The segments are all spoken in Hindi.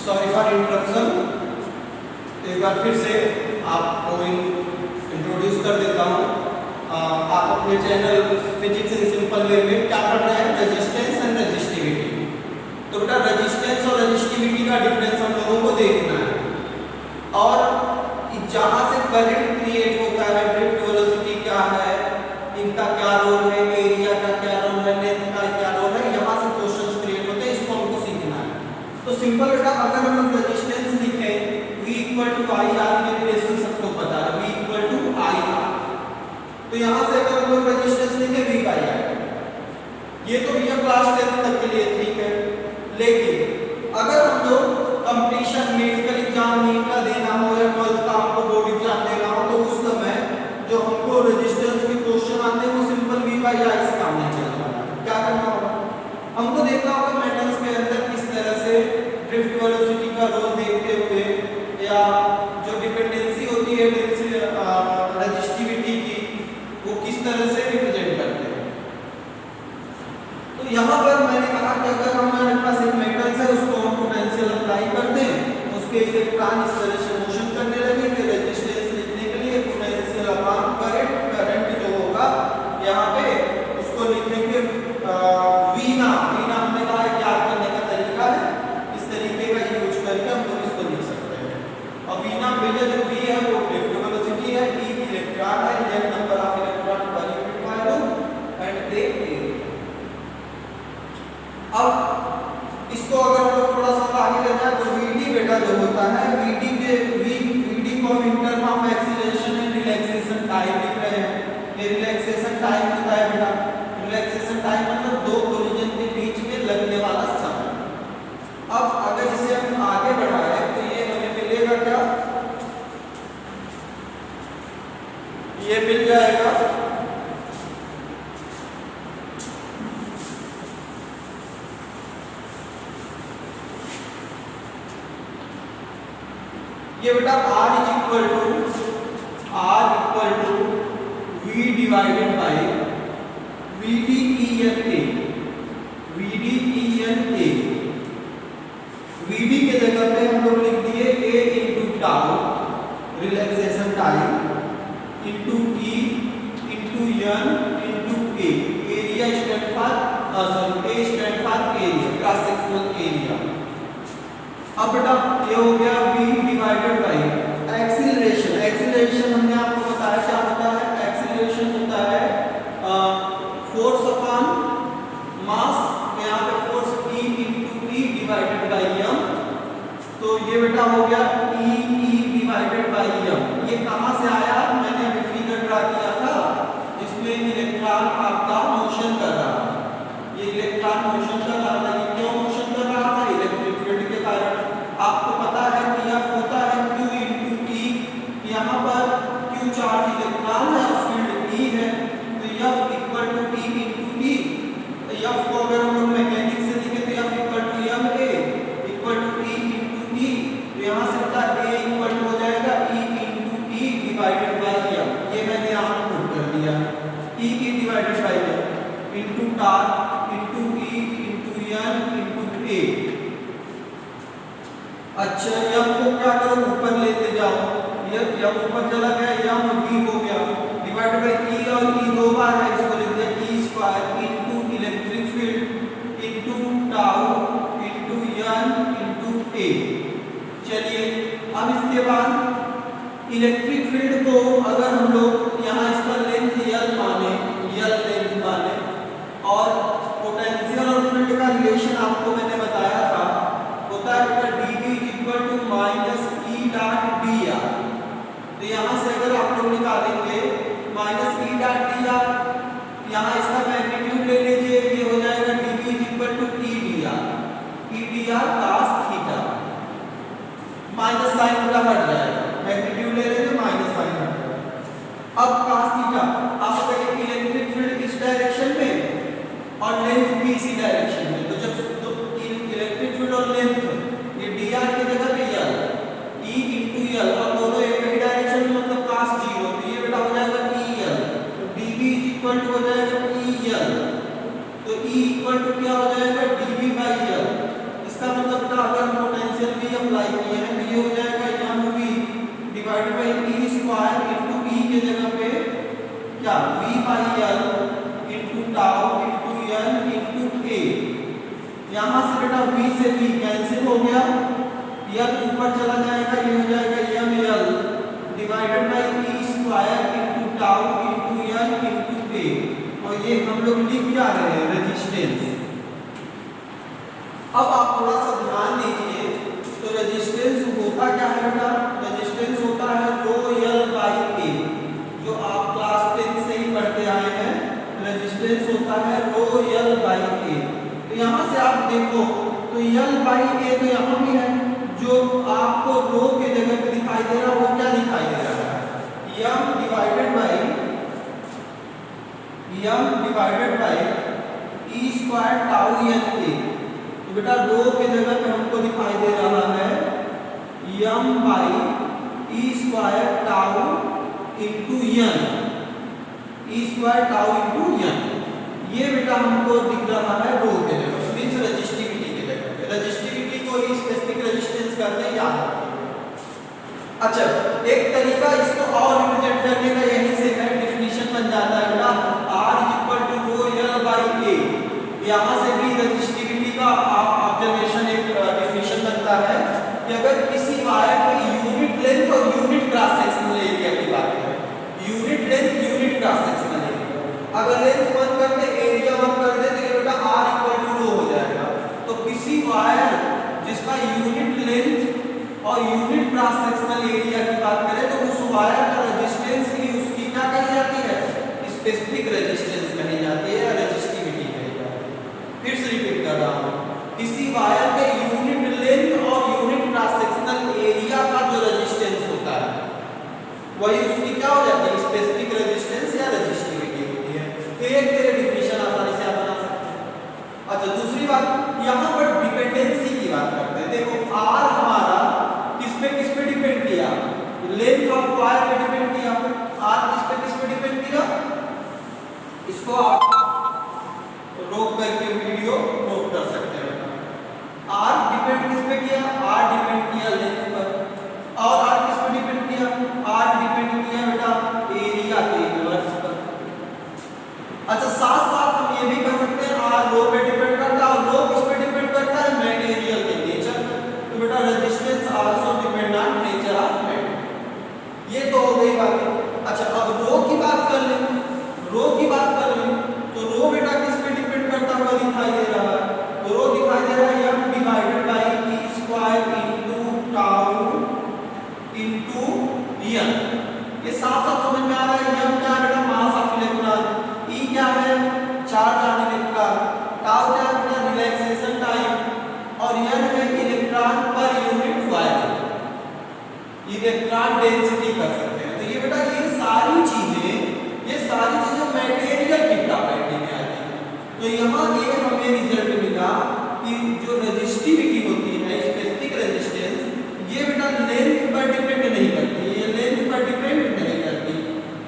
Sorry for interruption. एक बार फिर से आपको इंट्रोड्यूस कर देता हूँ। आप अपने channel physics in simple way में क्या पढ़ रहे हैं, रेजिस्टेंस एंड रेजिस्टिविटी। तो बेटा रेजिस्टेंस और रेजिस्टिविटी का डिफरेंस हम लोगों को देखना है, और जहाँ से करंट क्रिएट होता है, ड्रिफ्ट वेलोसिटी क्या है, इनका क्या रोल है, एरिया का क्या रोल है, लेंथ का क्या रोल है, यहाँ से क्वेश्चंस क्रिएट होते हैं। इसको हमको सीखना है। तो सिंपल बेटा अगर हम रेजिस्टेंस लिखें V = IR, ये रिलेशन सबको पता है, V = IR। तो यहाँ से अगर हम लोग रेजिस्टेंस लिखें V/R, ये तो भैया क्लास 10 तक के लिए ठीक है। लेकिन अगर हम लोग कंपटीशन मेडिकल एग्जाम नीट का देना हो या 12th का आपको बोर्ड एग्जाम देना हो, तो उस समय जो हमको रेजिस्टेंस के क्वेश्चन आते हैं वो सिंपल V/R से काम नहीं चलेगा। क्या करना होगा, हमको देखना होगा मेटल्स के अंदर किस तरह से ड्रिफ्ट वेलोसिटी का रोल देखते हुए, या जो डिपेंडेंसी होती है रेजिस्टिविटी की, वो किस तरह से रिप्रेजेंट करते हैं। तो यहाँ पर मैंने कहा कि अगर हमारे पास एक मेटल्स है, उसको हम पोटेंशियल अप्लाई कर दें, उसके इलेक्ट्रॉन इस तरह से मोशन करने लगेंगे। रेजिस्टेंस लिखने के लिए पोटेंशियल अपॉन करंट, करंट जो होगा यहाँ पे उसको लिखेंगे V नाम। हमने कहा है याद करने का तरीका है, इस तरीके का यूज करके हम लोग इसको लिख सकते हैं। और V नाम भैया जो V है वो ड्रिफ्ट वेलोसिटी है, E इलेक्ट्रॉन है, N number of electron per unit volume and A area. अब इसको अगर हम लोग थोड़ा सा आगे ले जाए तो VD बेटा जो होता है, VD को हम in term of acceleration and relaxation time लिख रहे हैं। ये रिलैक्सेशन टाइम होता है बेटा, रिलैक्सेशन टाइम मतलब दो कोलिजन के बीच में लगने वाला समय। अब अगर इसे हम आगे बढ़ाएं तो ये हमें मिलेगा क्या, ये मिल जाएगा ये बेटा R equal to V divided by VD/EN/A। VD के जगह पे हम लोग लिख दिए A × tau relaxation time into E into N into A। Area stand for A stand for area, cross sectional area. अब बेटा ये हो गया V divided by acceleration. Acceleration हमने आपको बताया क्या होता है, एक्सीलरेशन होता है फोर्स अपॉन मास, यहाँ पे force E × E divided by m। तो ये बेटा हो गया E डिवाइडेड बाई m। ये कहाँ से आया, मैंने अभी फिगर ड्रा किया था, इसमें इलेक्ट्रॉन आपका मोशन कर रहा था। ये इलेक्ट्रॉन मोशन कर रहा था, ये क्यों मोशन कर रहा था, इलेक्ट्रिक फील्ड के कारण। आपको पता है कि F होता है Q × T, यहाँ पर Q चार्ज इलेक्ट्रॉन है और फील्ड E है, तो F equal to T × T। तो F को अगर हम लोग मैकेनिक्स से लिखें तो F equal to ma equal to T × T। तो यहाँ से बेटा A इक्वल हो जाएगा E × T divided by m। ये मैंने यहाँ पुट कर दिया, E divided by m into tar into E into N into A। अच्छा m को क्या करो, ऊपर लेते जाओ, ये m ऊपर चला गया, m v हो गया डिवाइड बाय E, और E दो बार है, इसको लिख दिया E² into electric field into tau into n into A। चलिए अब इसके बाद इलेक्ट्रिक फील्ड को अगर हम लोग यहाँ इसका लेंथ L माने, L लेंथ माने, और पोटेंशियल और फील्ड का रिलेशन आपको मैंने बताया था, होता है बेटा dV equal to minus E dot dr। तो यहाँ से अगर आप लोग निकालेंगे माइनस E डॉट dr, यहाँ इसका मैग्नीट्यूड ले लीजिए, ये हो जाएगा dV equal to E dr cos theta. Minus sine का हट जाएगा, मैग्नीट्यूड ले लेंगे माइनस साइन हट जाएगा। अब cos थीटा, आप अगर इलेक्ट्रिक फील्ड इस डायरेक्शन में और लेंथ भी इसी डायरेक्शन में, तो जब इलेक्ट्रिक फील्ड और लेंथ ये dr की जगह पे L, E × L, और दोनों एक ही डायरेक्शन में मतलब cos 0, तो ये बेटा हो जाएगा EL। तो dV इक्वल टू हो जाएगा EL, तो E इक्वल टू क्या हो जाएगा dV/L। इसका मतलब बेटा अगर हम पोटेंशियल V अप्लाई किए हैं तो ये हो जाएगा यम V divided by E square into E के जगह पे क्या V by L into tau into N into A। यहाँ से बेटा V से V कैंसिल हो गया, L ऊपर चला जाएगा, ये हो जाएगा यम L divided by E square into tau into N into A। और ये हम लोग लिख क्या रहे हैं रेजिस्टेंस। अब आप थोड़ा सा ध्यान दीजिए, तो रेजिस्टेंस होता क्या है बेटा, रेजिस्टेंस होता है रो एल बाई ए, जो आप क्लास 10 से ही पढ़ते आए हैं। रेजिस्टेंस होता है रो एल बाई ए। तो यहाँ से आप देखो तो एल बाई ए तो यहाँ भी है, जो आपको रो के जगह पे दिखाई दे रहा है वो क्या दिखाई दे रहा है, m divided by e square tau n a. तो बेटा रो के जगह पे हमको दिखाई दे रहा है m by e square tau into n, e square tau into n. ये बेटा हमको दिख रहा है रो के जगह पे, मींस रेजिस्टिविटी के जगह पे। रेजिस्टिविटी को स्पेसिफिक रेजिस्टेंस करते हैं, याद रखिए। अच्छा, एक तरीका इसको और रिप्रेजेंट करने का यही से है, डेफिनेशन बन जाता है बेटा R equal to rho L by a. यहाँ से भी रेजिस्टिविटी का आप ऑब्जर्वेशन एक डेफिनेशन बनता है कि अगर किसी वायर की यूनिट लेंथ और यूनिट क्रॉस सेक्शनल एरिया की बात करें, unit length unit cross sectional area, अगर लेंथ 1 कर दे एरिया 1 कर दे तो ये बेटा R इक्वल टू रो हो जाएगा। तो किसी वायर जिसका यूनिट लेंथ और यूनिट क्रॉस सेक्शनल एरिया की बात करें तो उस वायर का रेजिस्टेंस ही उसकी क्या कही जाती है, स्पेसिफिक रेजिस्टेंस कही जाती है, रेजिस्टिविटी कही जाती है। फिर से रिपीट कर रहा हूं, किसी वायर के यूनिट लेंथ और यूनिट क्रॉस सेक्शनल एरिया का जो रेजिस्टेंस होता है वही उसकी क्या हो जाती है, स्पेसिफिक रेजिस्टेंस या रेजिस्टिविटी होती है। तो एक तेरे डेफिनेशन आसानी से आप बना सकते हैं। अच्छा, दूसरी बात यहाँ पर डिपेंडेंसी की बात करते हैं। देखो R हमारा किस पे डिपेंड किया, लेंथ ऑफ वायर पे डिपेंड किया। R किस पे डिपेंड किया, इसको आप रोक करके वीडियो रोक कर सकते हैं। R डिपेंड किस पे किया, R डिपेंड किया लेंथ पर। और R किस पे डिपेंड किया, R डिपेंड किया बेटा एरिया के इनवर्स पर। अच्छा, साथ साथ हम ये भी कर सकते हैं R रो पे डिपेंड करता है, और रो किस पे डिपेंड करता है, मटेरियल के नेचर। तो बेटा resistance also depend on nature of matter. ये तो हो गई बात। अच्छा, अब रो की बात कर लें, रो की बात कर लें तो रो बेटा किस पे डिपेंड करता हुआ दिखाई दे रहा है, तो रो दिखाई दे रहा है m divided by e square into tau into n. ये साफ साफ समझ में आ रहा है, यम क्या है बेटा, मास ऑफ इलेक्ट्रॉन, ई क्या है, चार्ज ऑन इलेक्ट्रॉन, टाउ क्या है बेटा, रिलैक्सेशन टाइम, और एन है electron per unit wire, electron density कर सकते हैं। तो ये बेटा ये सारी चीजें मटेरियल की प्रॉपर्टी में आती है। तो यहाँ ये हमें रिजल्ट मिला कि जो रेजिस्टिविटी होती है, स्पेसिफिक रेजिस्टेंस, ये बेटा लेंथ पर डिपेंड नहीं करती, ये लेंथ पर डिपेंड नहीं करती।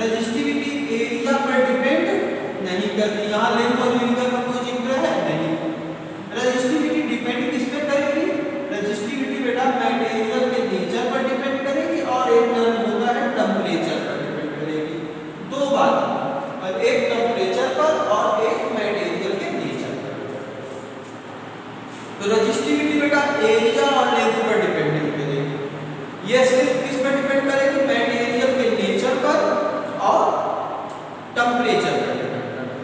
रेजिस्टिविटी एरिया पर डिपेंड नहीं करती, यहाँ लेंथ और एरिया का कोई जिक्र है नहीं। रेजिस्टिविटी डिपेंड किस पे करेगी, रेजिस्टिविटी बेटा मटेरियल के नेचर पर डिपेंड करेगी, और एक टर्म होता है टेम्परेचर पर डिपेंड करेगी। दो बात, एक टेम्परेचर पर और एक मटेरियल के नेचर पर। तो रेजिस्टिविटी बेटा एरिया और लेंथ पर डिपेंड नहीं करेगी, ये सिर्फ किस पर डिपेंड करेगी, मटेरियल के नेचर पर और टेम्परेचर पर डिपेंड करेगी।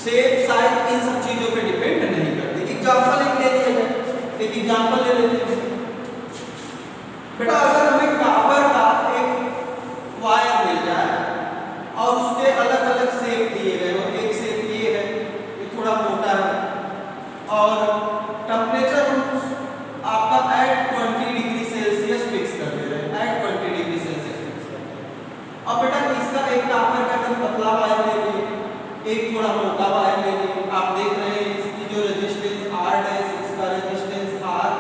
शेप, साइज, इन सब चीजों पे डिपेंड नहीं करती। एग्जांपल एक ले लिया जाए, एक एग्जांपल ले लेते हैं बेटा, अगर हमें कॉपर का एक वायर मिल जाए और उसके अलग अलग शेप दिए गए हो, एक शेप ये है, ये थोड़ा मोटा है, और टेम्परेचर आपका एट 20 डिग्री सेल्सियस फिक्स कर दे रहे हैं, एट 20 डिग्री सेल्सियस फिक्स कर दे रहे हैं। अब बेटा इसका एक कॉपर का एकदम पतला वायर ले लिए, एक थोड़ा मोटा वायर ले लिए। आप देख रहे हैं इसकी जो रेजिस्टेंस R डैश, इसका resistance R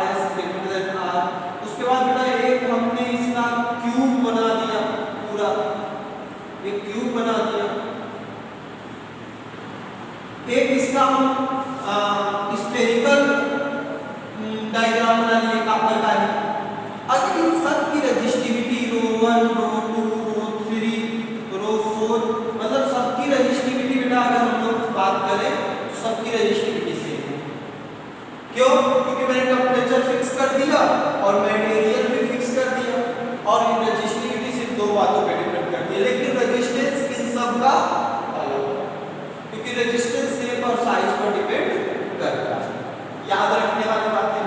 dash greater than R। उसके बाद बेटा एक हमने इसका क्यूब बना दिया, पूरा एक क्यूब बना दिया। एक इसका हम स्फेरिकल बाय पाई। अगर इन सब की रजिस्टिविटी रो 1 रो 2 रो 3 रो 4 मतलब सबकी रजिस्टिविटी बेटा अगर हम लोग बात करें तो सबकी रजिस्टिविटी सेम है। क्यों? क्योंकि मैंने टेम्परेचर फिक्स कर दिया और मटेरियल भी फिक्स कर दिया और इन रजिस्टिविटी सिर्फ दो बातों पे डिपेंड करती है, लेकिन रेजिस्टेंस इन सब का अलग है क्योंकि रेजिस्टेंस शेप और साइज पर डिपेंड करता है। याद रखने वाली बातें।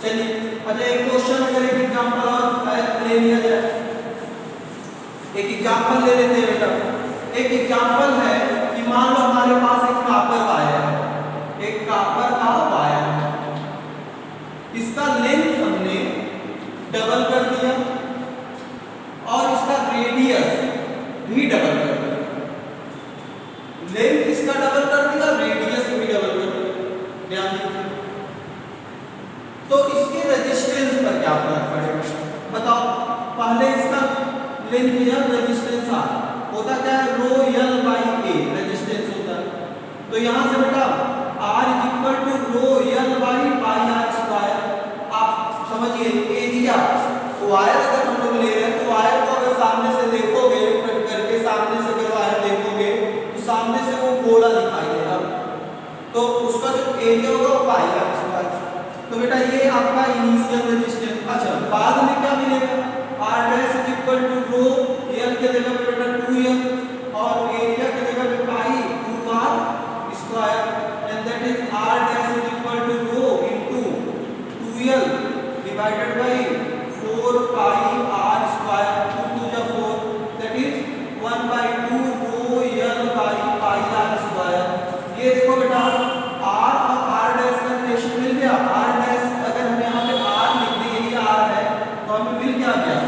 चलिए अच्छा एक क्वेश्चन अगर एक एग्जांपल और ले लिया जाए, एक एग्जांपल ले लेते हैं बेटा। एक एग्जांपल है कि मान लो हमारे पास एक कॉपर वायर है, एक कॉपर का वायर है, इसका लेंथ हमने डबल कर दिया और इसका रेडियस भी डबल कर दिया। लेंथ इसका डबल कर दिया, रेडियस भी डबल कर दिया। ध्यान दीजिए तो इसके रेजिस्टेंस पर क्या फर्क पड़ेगा बताओ। पहले इसका लेंथ या रेजिस्टेंस आर होता क्या है, rho L by A resistance होता है। तो यहां से बेटा R is equal to rho L by pi R square. आप समझिए एरिया वायर अगर हम लोग ले रहे हैं तो वायर को अगर सामने से देखोगे, कट करके सामने से अगर वायर देखोगे तो सामने से वो गोला दिखाई देगा, तो उसका जो एरिया होगा वो पाई आर स्क्वायर। तो बेटा ये आपका इनिशियल रेजिस्टेंस। अच्छा बाद में क्या मिलेगा, r dash is equal to rho l के जगह पे बेटा 2l और एरिया के जगह पे pi 2r square and that is r dash is equal to rho into 2l divided by 4 pi r square 2 2 जा 4 that is 1/2 rho l by pi r square. ये देखो बेटा r और r डैश का रिलेशन मिल गया। r डैश अगर हम यहां पे r लिख देंगे, ये r है तो हमें मिल क्या गया,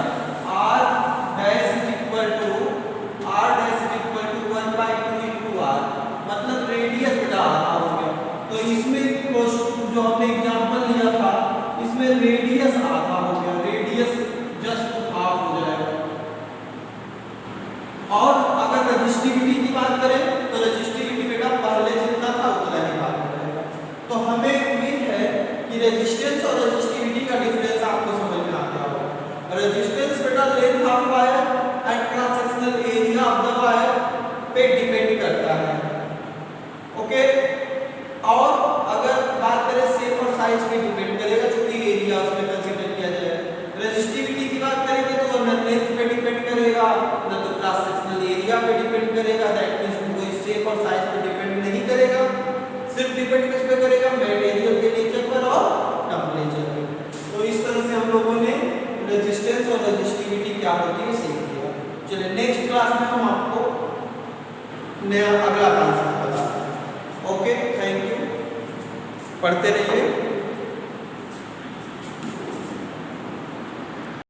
r dash is equal to 1/2 into r मतलब रेडियस बेटा आधा हो गया। तो इसमें जो हमने एग्जांपल लिया था इसमें रेडियस आधा हो गया, रेडियस जस्ट हाफ हो जाएगा। और अगर रजिस्टिविटी की बात करें तो रजिस्टिविटी बेटा पहले जितना था उतना ही बात करेगा। तो हमें उम्मीद है कि रेजिस्टेंस और रजिस्टिविटी का डिफरेंस आपको समझ में आ गया होगा। रेजिस्टेंस बेटा length of wire and cross sectional area of the wire पे डिपेंड करता है। ओके और अगर बात करें शेप और साइज पे डिपेंड करेगा क्योंकि एरिया उसमें कंसीडर किया जाएगा। रजिस्टिविटी की बात करेंगे तो न लेंथ पे डिपेंड करेगा न तो क्रॉस सेक्शनल एरिया पे डिपेंड करेगा, दैट मींस कोई शेप और साइज पे डिपेंड नहीं करेगा, सिर्फ डिपेंड किस पे करेगा, मटेरियल के नेचर पर और टेंपरेचर पे। तो इस तरह से हम लोगों ने रेजिस्टेंस और रजिस्टिविटी क्या होती है सीख लिया। चलिए नेक्स्ट क्लास में हम आपको नया अगला कॉन्सेप्ट बताते हैं। ओके थैंक यू, पढ़ते रहिए।